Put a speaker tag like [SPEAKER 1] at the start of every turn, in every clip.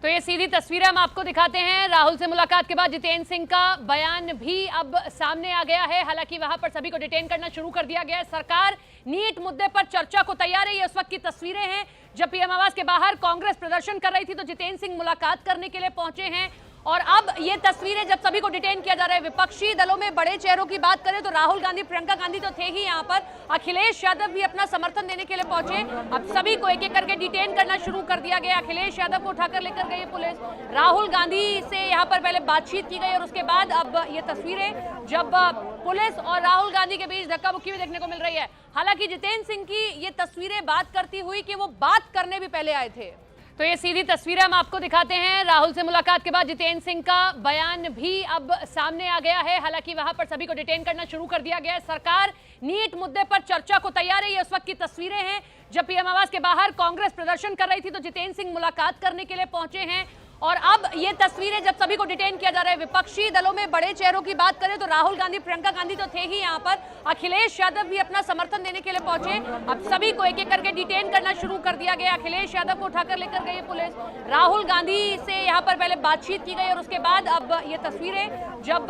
[SPEAKER 1] तो ये सीधी तस्वीरें हम आपको दिखाते हैं। राहुल से मुलाकात के बाद जितेंद्र सिंह का बयान भी अब सामने आ गया है। हालांकि वहां पर सभी को डिटेन करना शुरू कर दिया गया है। सरकार नीट मुद्दे पर चर्चा को तैयार है। ये उस वक्त की तस्वीरें हैं जब पीएम आवास के बाहर कांग्रेस प्रदर्शन कर रही थी तो जितेंद्र सिंह मुलाकात करने के लिए पहुंचे हैं। और अब ये तस्वीरें जब सभी को डिटेन किया जा रहा है। विपक्षी दलों में बड़े चेहरों की बात करें तो राहुल गांधी, प्रियंका गांधी तो थे ही यहाँ पर। अखिलेश यादव भी अपना समर्थन देने के लिए पहुंचे। अब सभी को एक एक करके डिटेन करना शुरू कर दिया गया। अखिलेश यादव को उठाकर लेकर गई पुलिस। राहुल गांधी से यहाँ पर पहले बातचीत की गई और उसके बाद अब ये तस्वीरें जब पुलिस और राहुल गांधी के बीच धक्का मुक्की भी देखने को मिल रही है। हालांकि जितेंद्र सिंह की ये तस्वीरें बात करती हुई कि वो बात करने भी पहले आए थे। तो ये सीधी तस्वीरें हम आपको दिखाते हैं। राहुल से मुलाकात के बाद जितेंद्र सिंह का बयान भी अब सामने आ गया है। हालांकि वहां पर सभी को डिटेन करना शुरू कर दिया गया है। सरकार नीट मुद्दे पर चर्चा को तैयार है। ये उस वक्त की तस्वीरें हैं जब पीएम आवास के बाहर कांग्रेस प्रदर्शन कर रही थी तो जितेंद्र सिंह मुलाकात करने के लिए पहुंचे हैं। और अब ये तस्वीरें जब सभी को डिटेन किया जा रहा है। विपक्षी दलों में बड़े चेहरों की बात करें तो राहुल गांधी, प्रियंका गांधी तो थे ही यहाँ पर। अखिलेश यादव भी अपना समर्थन देने के लिए पहुंचे। अब सभी को एक एक करके डिटेन करना शुरू कर दिया गया। अखिलेश यादव को उठाकर लेकर गई पुलिस। राहुल गांधी से यहाँ पर पहले बातचीत की गई और उसके बाद अब ये तस्वीरें जब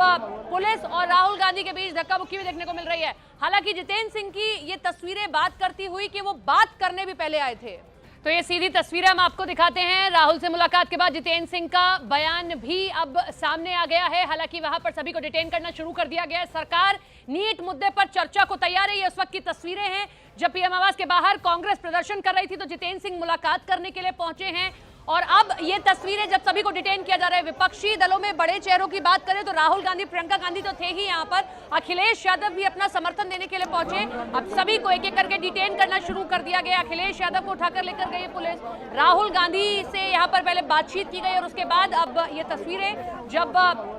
[SPEAKER 1] पुलिस और राहुल गांधी के बीच धक्का मुक्की भी देखने को मिल रही है। हालांकि जितेंद्र सिंह की ये तस्वीरें बात करती हुई कि वो बात करने भी पहले आए थे। तो ये सीधी तस्वीरें हम आपको दिखाते हैं। राहुल से मुलाकात के बाद जितेंद्र सिंह का बयान भी अब सामने आ गया है। हालांकि वहां पर सभी को डिटेन करना शुरू कर दिया गया है। सरकार नीट मुद्दे पर चर्चा को तैयार है। ये उस वक्त की तस्वीरें हैं जब पीएम आवास के बाहर कांग्रेस प्रदर्शन कर रही थी तो जितेंद्र सिंह मुलाकात करने के लिए पहुंचे हैं। और अब ये तस्वीरें जब सभी को डिटेन किया जा रहा है। विपक्षी दलों में बड़े चेहरों की बात करें तो राहुल गांधी, प्रियंका गांधी तो थे ही यहाँ पर। अखिलेश यादव भी अपना समर्थन देने के लिए पहुंचे। अब सभी को एक एक करके डिटेन करना शुरू कर दिया गया। अखिलेश यादव को उठाकर लेकर गई पुलिस। राहुल गांधी से यहाँ पर पहले बातचीत की गई और उसके बाद अब ये तस्वीरें जब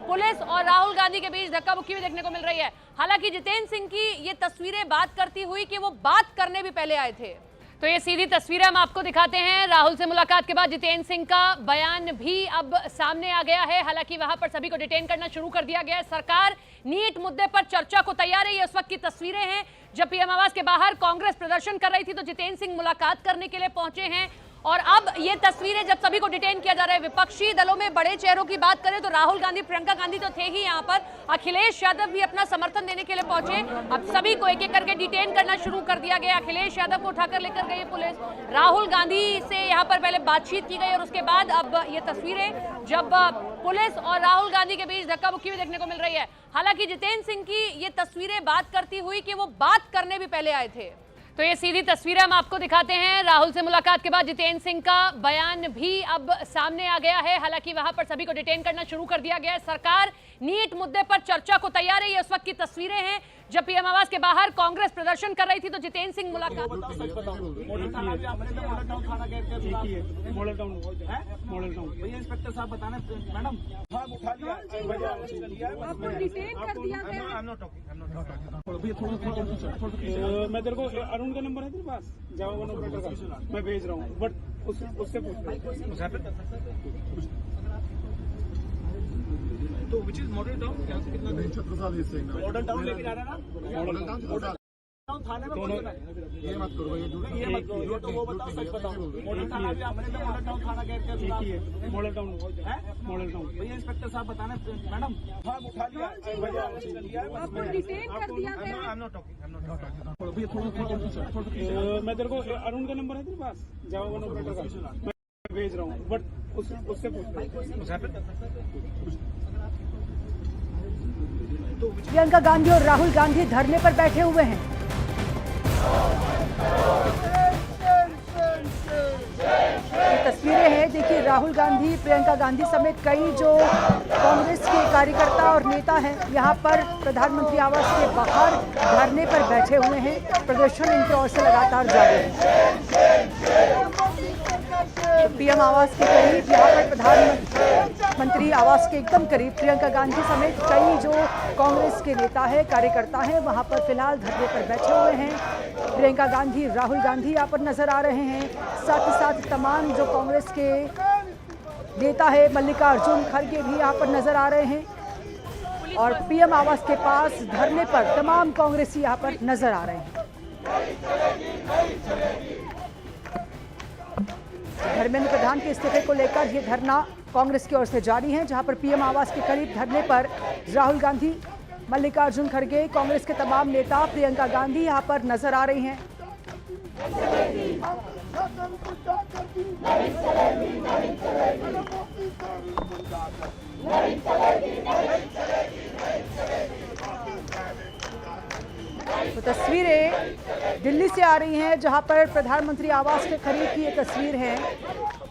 [SPEAKER 1] पुलिस और राहुल गांधी के बीच धक्का मुक्की भी देखने को मिल रही है। हालांकि जितेंद्र सिंह की ये तस्वीरें बात करती हुई कि वो बात करने भी पहले आए थे। तो ये सीधी तस्वीरें हम आपको दिखाते हैं। राहुल से मुलाकात के बाद जितेंद्र सिंह का बयान भी अब सामने आ गया है। हालांकि वहां पर सभी को डिटेन करना शुरू कर दिया गया है। सरकार नीट मुद्दे पर चर्चा को तैयार है। ये उस वक्त की तस्वीरें हैं जब पीएम आवास के बाहर कांग्रेस प्रदर्शन कर रही थी तो जितेंद्र सिंह मुलाकात करने के लिए पहुंचे हैं। और अब ये तस्वीरें जब सभी को डिटेन किया जा रहा है। विपक्षी दलों में बड़े चेहरों की बात करें तो राहुल गांधी, प्रियंका गांधी तो थे ही यहाँ पर। अखिलेश यादव भी अपना समर्थन देने के लिए पहुंचे। अब सभी को एक एक करके डिटेन करना शुरू कर दिया गया। अखिलेश यादव को उठाकर लेकर गई पुलिस। राहुल गांधी से यहाँ पर पहले बातचीत की गई और उसके बाद अब ये तस्वीरें जब पुलिस और राहुल गांधी के बीच धक्का मुक्की भी देखने को मिल रही है। हालांकि जितेंद्र सिंह की ये तस्वीरें बात करती हुई कि वो बात करने भी पहले आए थे। तो ये सीधी तस्वीरें हम आपको दिखाते हैं। राहुल से मुलाकात के बाद जितेंद्र सिंह का बयान भी अब सामने आ गया है। हालांकि वहां पर सभी को डिटेन करना शुरू कर दिया गया है। सरकार नीट मुद्दे पर चर्चा को तैयार है। ये उस वक्त की तस्वीरें हैं जब पीएम आवास के बाहर कांग्रेस प्रदर्शन कर रही थी तो जितेंद्र सिंह मुलाकात।
[SPEAKER 2] इंस्पेक्टर साहब बताना मैडम मैं तेरे को अरुण का नंबर है तेरे पास, जावा वन ऑपरेटर का मैं भेज रहा हूँ, बट उससे तो विच इज मॉडल टाउन क्या कितना मॉडल टाउन लेके जा रहा है ना, मॉडल टाउन थाने में दोनों ये मत करो, ये मत करो, तो वो बताओ, सच बताओ। मॉडल थाना भी आपने तो मॉडल टाउन थाना गैर के मॉडल टाउन है, मॉडल टाउन भैया इंस्पेक्टर साहब बताना मैडम फॉर्म उठा लिया आपको डिटेन कर दिया गया। आई एम नॉट टॉकिंग मैं तेरे को अरुण का नंबर है तेरे पास, जावा वन ऑपरेटर का मैं भेज रहा हूँ, बट उससे
[SPEAKER 3] प्रियंका गांधी और राहुल गांधी धरने पर बैठे हुए हैं। ये तस्वीरें हैं, देखिए राहुल गांधी, प्रियंका गांधी समेत कई जो कांग्रेस के कार्यकर्ता और नेता हैं यहाँ पर प्रधानमंत्री आवास के बाहर धरने पर बैठे हुए हैं। प्रदर्शन इनकी ओर से लगातार जारी है। तो पीएम आवास के करीब यहाँ पर प्रधानमंत्री आवास के एकदम करीब प्रियंका गांधी समेत कई जो कांग्रेस के नेता हैं, कार्यकर्ता हैं, वहाँ पर फिलहाल धरने पर बैठे हुए हैं। प्रियंका गांधी, राहुल गांधी यहाँ पर नजर आ रहे हैं। साथ ही साथ तमाम जो कांग्रेस के नेता है, मल्लिकार्जुन खड़गे भी यहाँ पर नजर आ रहे हैं। और पीएम आवास के पास धरने पर तमाम कांग्रेसी यहाँ पर नजर आ रहे हैं। धर्मेंद्र प्रधान के इस्तीफे को लेकर ये धरना कांग्रेस की ओर से जारी है, जहां पर पीएम आवास के करीब धरने पर राहुल गांधी, मल्लिकार्जुन खड़गे, कांग्रेस के तमाम नेता, प्रियंका गांधी यहां पर नजर आ रही हैं। तो तस्वीरें दिल्ली से आ रही हैं, जहां पर प्रधानमंत्री आवास के करीब की ये तस्वीर है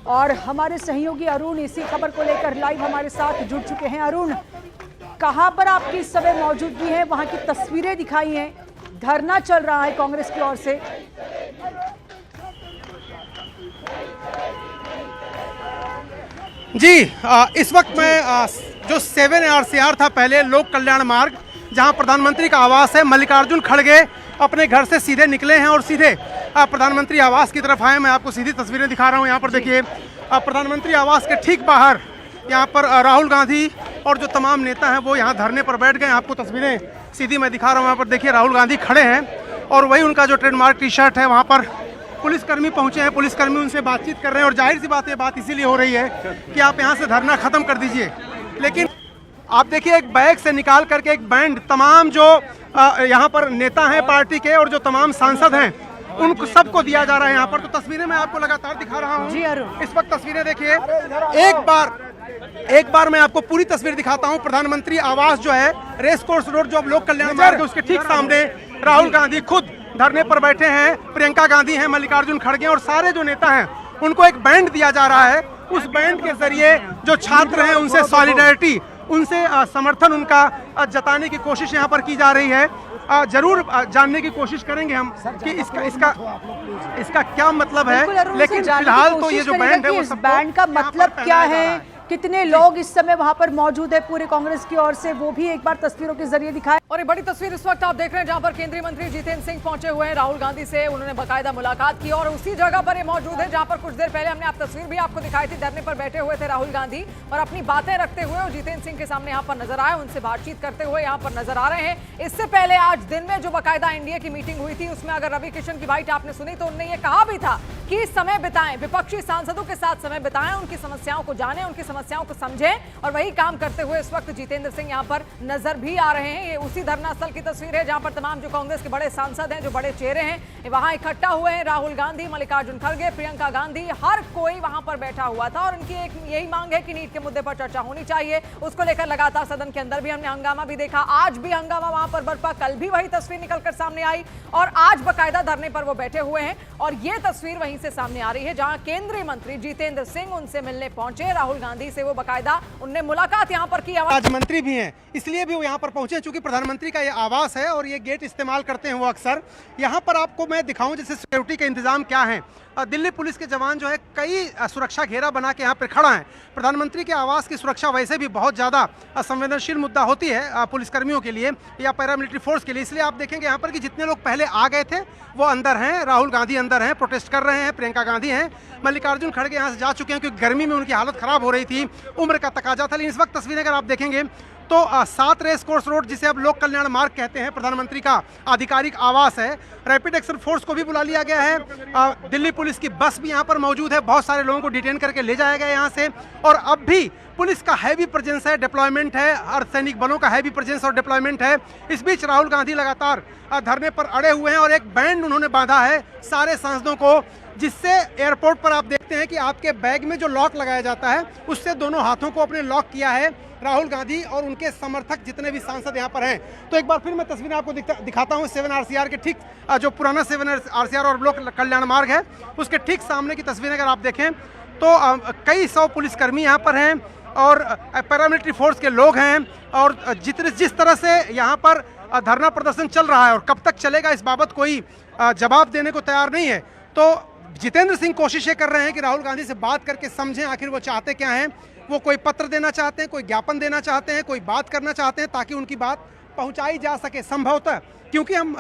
[SPEAKER 3] और हमारे सहयोगी अरुण इसी खबर को लेकर लाइव हमारे साथ जुड़ चुके हैं। अरुण, कहां पर आपकी इस समय मौजूदगी है? वहां की तस्वीरें दिखाई हैं, धरना चल रहा है कांग्रेस की ओर से।
[SPEAKER 4] जी इस वक्त मैं जो 7 RCR था पहले लोक कल्याण मार्ग, जहां प्रधानमंत्री का आवास है, मल्लिकार्जुन खड़गे अपने घर से सीधे निकले हैं और सीधे प्रधानमंत्री आवास की तरफ आए। मैं आपको सीधी तस्वीरें दिखा रहा हूं। यहाँ पर देखिए प्रधानमंत्री आवास के ठीक बाहर यहाँ पर राहुल गांधी और जो तमाम नेता हैं वो यहाँ धरने पर बैठ गए। आपको तस्वीरें सीधी मैं दिखा रहा हूँ। यहाँ पर देखिए राहुल गांधी खड़े हैं और वही उनका जो ट्रेडमार्क टी-शर्ट है, वहाँ पर पुलिसकर्मी पहुंचे हैं, पुलिसकर्मी उनसे बातचीत कर रहे हैं और जाहिर सी बात, ये बात इसीलिए हो रही है कि आप यहाँ से धरना खत्म कर दीजिए। लेकिन आप देखिए एक बैग से निकाल करके एक बैंड तमाम जो यहाँ पर नेता हैं पार्टी के और जो तमाम सांसद हैं उनको सबको दिया जा रहा है यहाँ पर। तो तस्वीरें मैं आपको लगातार दिखा रहा हूँ।
[SPEAKER 3] जी अरुण,
[SPEAKER 4] इस वक्त तस्वीरें देखिए, एक बार मैं आपको पूरी तस्वीर दिखाता हूँ। प्रधानमंत्री आवास जो है रेस कोर्स रोड, जो अब लोक कल्याण मार्ग है, उसके ठीक सामने राहुल गांधी खुद धरने पर बैठे हैं, प्रियंका गांधी हैं, मल्लिकार्जुन खड़गे और सारे जो नेता हैं उनको एक बैंड दिया जा रहा है। उस बैंड के जरिए जो छात्र हैं उनसे सॉलिडेरिटी, उनसे समर्थन उनका जताने की कोशिश यहाँ पर की जा रही है। जरूर जानने की कोशिश करेंगे हम कि इसका क्या मतलब है, लेकिन फिलहाल तो ये जो बैंड है वो सब
[SPEAKER 3] बैंड का मतलब क्या है, कितने लोग इस समय वहां पर मौजूद है पूरे कांग्रेस की ओर से, वो भी एक बार तस्वीरों के जरिए दिखाए।
[SPEAKER 5] और एक बड़ी तस्वीर इस वक्त आप देख रहे हैं जहां पर केंद्रीय मंत्री जितेंद्र सिंह पहुंचे हुए हैं राहुल गांधी से। उन्होंने बाकायदा मुलाकात की और उसी जगह पर ये मौजूद है जहां पर कुछ देर पहले हमने आप तस्वीर भी आपको दिखाई थी। धरने पर बैठे हुए थे राहुल गांधी और अपनी बातें रखते हुए और जितेंद्र सिंह के सामने यहाँ पर नजर आए, उनसे बातचीत करते हुए यहाँ पर नजर आ रहे हैं। इससे पहले आज दिन में जो बाकायदा एनडीए की मीटिंग हुई थी, उसमें अगर रवि किशन की बाइट आपने सुनी तो उन्होंने ये कहा भी था कि समय बिताएं, विपक्षी सांसदों के साथ समय बिताएं, उनकी समस्याओं को जानें, उनकी समस्याओं को समझें। और वही काम करते हुए इस वक्त जितेंद्र सिंह यहाँ पर नजर भी आ रहे हैं। ये उसी धरना स्थल की तस्वीर है जहां पर तमाम जो कांग्रेस के बड़े सांसद हैं, जो बड़े चेहरे हैं, वहां इकट्ठा हुए हैं। राहुल गांधी, मल्लिकार्जुन खड़गे, प्रियंका गांधी, हर कोई वहां पर बैठा हुआ था और उनकी एक यही मांग है कि नीट के मुद्दे पर चर्चा होनी चाहिए। उसको लेकर लगातार सदन के अंदर भी हमने हंगामा भी देखा, आज भी हंगामा वहां पर बरपा, कल भी वही तस्वीर निकलकर सामने आई और आज बाकायदा धरने पर वो बैठे हुए हैं। और ये तस्वीर वहीं से सामने आ रही है जहां केंद्रीय मंत्री जितेंद्र सिंह उनसे मिलने पहुंचे। राहुल गांधी से वो बाकायदा उनने मुलाकात यहाँ पर की।
[SPEAKER 4] आज मंत्री भी हैं, इसलिए भी वो यहाँ पर पहुंचे चूंकि प्रधानमंत्री का ये आवास है और ये गेट इस्तेमाल करते हैं वो अक्सर। यहाँ पर आपको मैं दिखाऊं जैसे सिक्योरिटी के इंतजाम क्या है। दिल्ली पुलिस के जवान जो है कई सुरक्षा घेरा बना के यहाँ पर खड़ा है। प्रधानमंत्री के आवास की सुरक्षा वैसे भी बहुत ज़्यादा संवेदनशील मुद्दा होती है पुलिसकर्मियों के लिए या पैरामिलिट्री फोर्स के लिए, इसलिए आप देखेंगे यहाँ पर कि जितने लोग पहले आ गए थे वो अंदर हैं। राहुल गांधी अंदर हैं, प्रोटेस्ट कर रहे हैं, प्रियंका गांधी हैं, मल्लिकार्जुन खड़गे यहाँ से जा चुके हैं क्योंकि गर्मी में उनकी हालत ख़राब हो रही थी, उम्र का तकाजा था। लेकिन इस वक्त तस्वीरें अगर आप देखेंगे तो 7 रेस कोर्स रोड, जिसे अब लोक कल्याण मार्ग कहते हैं, प्रधानमंत्री का आधिकारिक आवास है। रैपिड एक्शन फोर्स को भी बुला लिया गया है, दिल्ली पुलिस की बस भी यहाँ पर मौजूद है, बहुत सारे लोगों को डिटेन करके ले जाया गया यहाँ से। और अब भी पुलिस का हैवी प्रेजेंस है, डिप्लॉयमेंट है, अर्धसैनिक बलों का हैवी प्रेजेंस और डिप्लॉयमेंट है। इस बीच राहुल गांधी लगातार धरने पर अड़े हुए हैं और एक बैंड उन्होंने बांधा है सारे सांसदों को, जिससे एयरपोर्ट पर आप देखते हैं कि आपके बैग में जो लॉक लगाया जाता है उससे दोनों हाथों को अपने लॉक किया है राहुल गांधी और उनके समर्थक जितने भी सांसद यहाँ पर हैं। तो एक बार फिर मैं तस्वीर आपको दिखाता हूँ 7 RCR के ठीक जो पुराना 7 RCR और लोक कल्याण मार्ग है उसके ठीक सामने की तस्वीरें अगर आप देखें तो कई सौ पुलिसकर्मी यहाँ पर हैं और पैरामिलिट्री फोर्स के लोग हैं और जिस तरह से यहाँ पर धरना प्रदर्शन चल रहा है और कब तक चलेगा इस बाबत कोई जवाब देने को तैयार नहीं है। तो जितेंद्र सिंह कोशिश ये कर रहे हैं कि राहुल गांधी से बात करके समझें आखिर वो चाहते क्या हैं। वो कोई पत्र देना चाहते हैं, कोई ज्ञापन देना चाहते हैं, कोई बात करना चाहते हैं ताकि उनकी बात पहुंचाई जा सके संभवतः, क्योंकि हम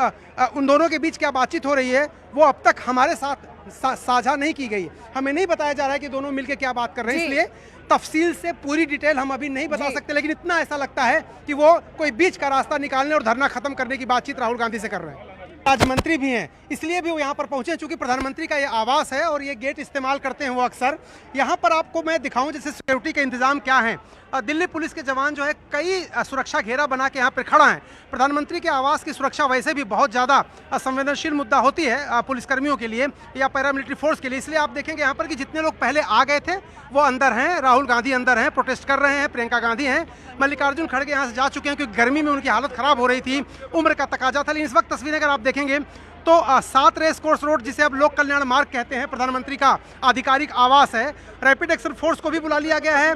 [SPEAKER 4] उन दोनों के बीच क्या बातचीत हो रही है वो अब तक हमारे साथ साझा नहीं की गई। हमें नहीं बताया जा रहा है कि दोनों मिलकर क्या बात कर रहे हैं, इसलिए तफसील से पूरी डिटेल हम अभी नहीं बता सकते। लेकिन इतना ऐसा लगता है कि वो कोई बीच का रास्ता निकालने और धरना खत्म करने की बातचीत राहुल गांधी से कर रहे हैं। राज्य मंत्री भी हैं, इसलिए भी वो यहाँ पर पहुंचे चूंकि प्रधानमंत्री का ये आवास है और ये गेट इस्तेमाल करते हैं वो अक्सर। यहाँ पर आपको मैं दिखाऊं जैसे सिक्योरिटी के इंतजाम क्या है। दिल्ली पुलिस के जवान जो है कई सुरक्षा घेरा बना के यहाँ पर खड़ा है। प्रधानमंत्री के आवास की सुरक्षा वैसे भी बहुत ज़्यादा संवेदनशील मुद्दा होती है पुलिसकर्मियों के लिए या पैरामिलिट्री फोर्स के लिए, इसलिए आप देखेंगे यहाँ पर कि जितने लोग पहले आ गए थे वो अंदर हैं। राहुल गांधी अंदर हैं, प्रोटेस्ट कर रहे हैं, प्रियंका गांधी हैं, मल्लिकार्जुन खड़गे यहाँ से जा चुके हैं क्योंकि गर्मी में उनकी हालत खराब हो रही थी, उम्र का तकाजा था। लेकिन इस वक्त तस्वीरें अगर आप देखेंगे तो 7 रेस कोर्स रोड, जिसे अब लोक कल्याण मार्ग कहते हैं, प्रधानमंत्री का आधिकारिक आवास है। रैपिड एक्शन फोर्स को भी बुला लिया गया है।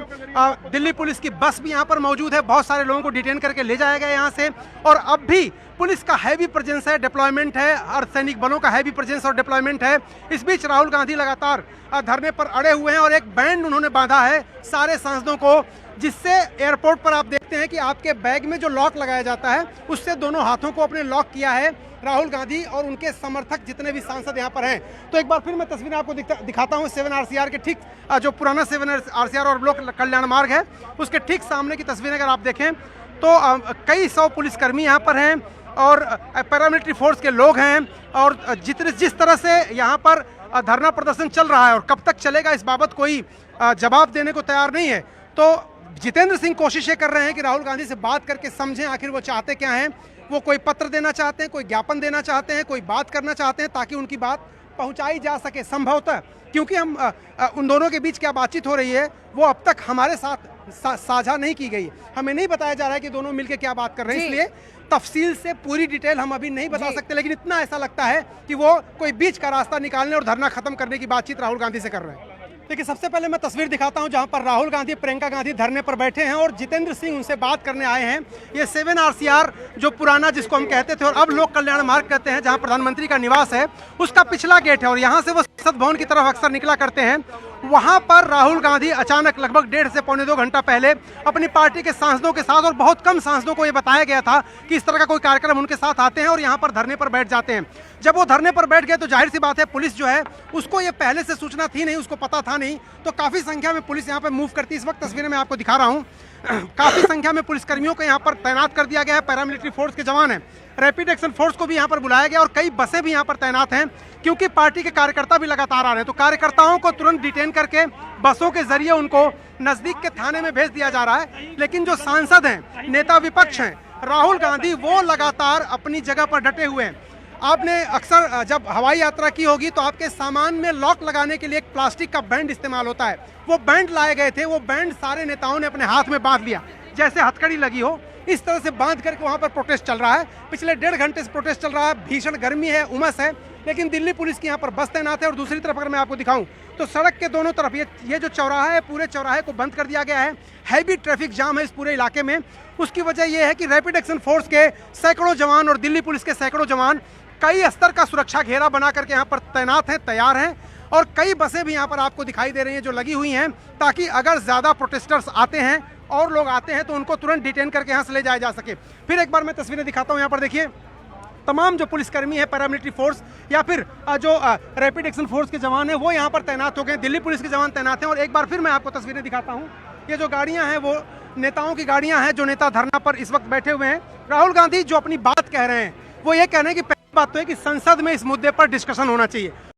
[SPEAKER 4] दिल्ली पुलिस की बस भी यहाँ पर मौजूद है, बहुत सारे लोगों को डिटेन करके ले जाया गया यहाँ से। और अब भी पुलिस का हैवी प्रेजेंस है, डिप्लॉयमेंट है, अर्धसैनिक बलों का हैवी प्रेजेंस और डिप्लॉयमेंट है। इस बीच राहुल गांधी लगातार धरने पर अड़े हुए हैं और एक बैंड उन्होंने बांधा है सारे सांसदों को, जिससे एयरपोर्ट पर आप देखते हैं कि आपके बैग में जो लॉक लगाया जाता है उससे दोनों हाथों को अपने लॉक किया है राहुल गांधी और उनके समर्थक जितने भी सांसद यहाँ पर हैं। तो एक बार फिर मैं तस्वीरें आपको दिखाता हूँ 7 RCR के ठीक जो पुराना 7 RCR और लोक कल्याण मार्ग है उसके ठीक सामने की तस्वीरें अगर आप देखें तो कई 100 पुलिसकर्मी यहाँ पर हैं और पैरामिलिट्री फोर्स के लोग हैं। और जिस तरह से यहाँ पर धरना प्रदर्शन चल रहा है और कब तक चलेगा इस बाबत कोई जवाब देने को तैयार नहीं है। तो जितेंद्र सिंह कोशिशें कर रहे हैं कि राहुल गांधी से बात करके समझें आखिर वो चाहते क्या हैं। वो कोई पत्र देना चाहते हैं, कोई ज्ञापन देना चाहते हैं, कोई बात करना चाहते हैं ताकि उनकी बात पहुंचाई जा सके संभवतः, क्योंकि हम उन दोनों के बीच क्या बातचीत हो रही है वो अब तक हमारे साथ साझा नहीं की गई। हमें नहीं बताया जा रहा है कि दोनों मिलकर क्या बात कर रहे हैं, इसलिए तफसील से पूरी डिटेल हम अभी नहीं बता सकते। लेकिन इतना ऐसा लगता है कि वो कोई बीच का रास्ता निकालने और धरना खत्म करने की बातचीत राहुल गांधी से कर रहे हैं। देखिए, सबसे पहले मैं तस्वीर दिखाता हूं जहां पर राहुल गांधी, प्रियंका गांधी धरने पर बैठे हैं और जितेंद्र सिंह उनसे बात करने आए हैं। ये 7 RCR जो पुराना जिसको हम कहते थे और अब लोक कल्याण मार्ग कहते हैं, जहां प्रधानमंत्री का निवास है, उसका पिछला गेट है और यहां से वो संसद भवन की तरफ अक्सर निकला करते हैं। वहां पर राहुल गांधी अचानक लगभग 1.5 से पौने 2 घंटा पहले अपनी पार्टी के सांसदों के साथ, और बहुत कम सांसदों को ये बताया गया था कि इस तरह का कोई कार्यक्रम उनके साथ आते हैं और यहाँ पर धरने पर बैठ जाते हैं। जब वो धरने पर बैठ गए तो जाहिर सी बात है पुलिस जो है उसको ये पहले से सूचना थी नहीं, उसको पता था नहीं, तो काफ़ी संख्या में पुलिस यहाँ पर मूव करती है। इस वक्त तस्वीरें मैं आपको दिखा रहा हूँ, काफ़ी संख्या में पुलिसकर्मियों को यहाँ पर तैनात कर दिया गया है। पैरामिलिट्री फोर्स के जवान हैं, रैपिड एक्शन फोर्स को भी यहाँ पर बुलाया गया और कई बसें भी यहाँ पर तैनात हैं क्योंकि पार्टी के कार्यकर्ता भी लगातार आ रहे हैं। तो कार्यकर्ताओं को तुरंत डिटेन करके बसों के जरिए उनको नजदीक के थाने में भेज दिया जा रहा है। लेकिन जो सांसद हैं, नेता विपक्ष हैं, राहुल गांधी, वो लगातार अपनी जगह पर डटे हुए हैं। आपने अक्सर जब हवाई यात्रा की होगी तो आपके सामान में लॉक लगाने के लिए एक प्लास्टिक का बैंड इस्तेमाल होता है, वो बैंड लाए गए थे। वो बैंड सारे नेताओं ने अपने हाथ में बांध लिया, जैसे हथकड़ी लगी हो इस तरह से बांध करके वहां पर प्रोटेस्ट चल रहा है। पिछले 1.5 घंटे से प्रोटेस्ट चल रहा है, भीषण गर्मी है, उमस है, लेकिन दिल्ली पुलिस की यहाँ पर बस तैनात है। और दूसरी तरफ अगर मैं आपको दिखाऊं तो सड़क के दोनों तरफ ये जो चौराहा है, पूरे चौराहे को बंद कर दिया गया है। हैवी ट्रैफिक जाम है इस पूरे इलाके में। उसकी वजह यह है कि रैपिड एक्शन फोर्स के सैकड़ों जवान और दिल्ली पुलिस के सैकड़ों जवान कई स्तर का सुरक्षा घेरा बना करके यहाँ पर तैनात हैं, तैयार हैं। और कई बसें भी यहाँ पर आपको दिखाई दे रही हैं जो लगी हुई हैं, ताकि अगर ज़्यादा प्रोटेस्टर्स आते हैं और लोग आते हैं तो उनको तुरंत डिटेन करके यहाँ से ले जाया जा सके। फिर एक बार मैं तस्वीरें दिखाता हूँ, यहाँ पर देखिए तमाम जो पुलिसकर्मी है, पैरामिलिट्री फोर्स या फिर जो रैपिड एक्शन फोर्स के जवान हैं, वो यहाँ पर तैनात हो गए, दिल्ली पुलिस के जवान तैनात हैं। और एक बार फिर मैं आपको तस्वीरें दिखाता हूँ, ये जो गाड़ियाँ हैं वो नेताओं की गाड़ियाँ हैं, जो नेता धरना पर इस वक्त बैठे हुए हैं। राहुल गांधी जो अपनी बात कह रहे हैं वो ये कह रहे हैं कि पहली बात तो है कि संसद में इस मुद्दे पर डिस्कशन होना चाहिए।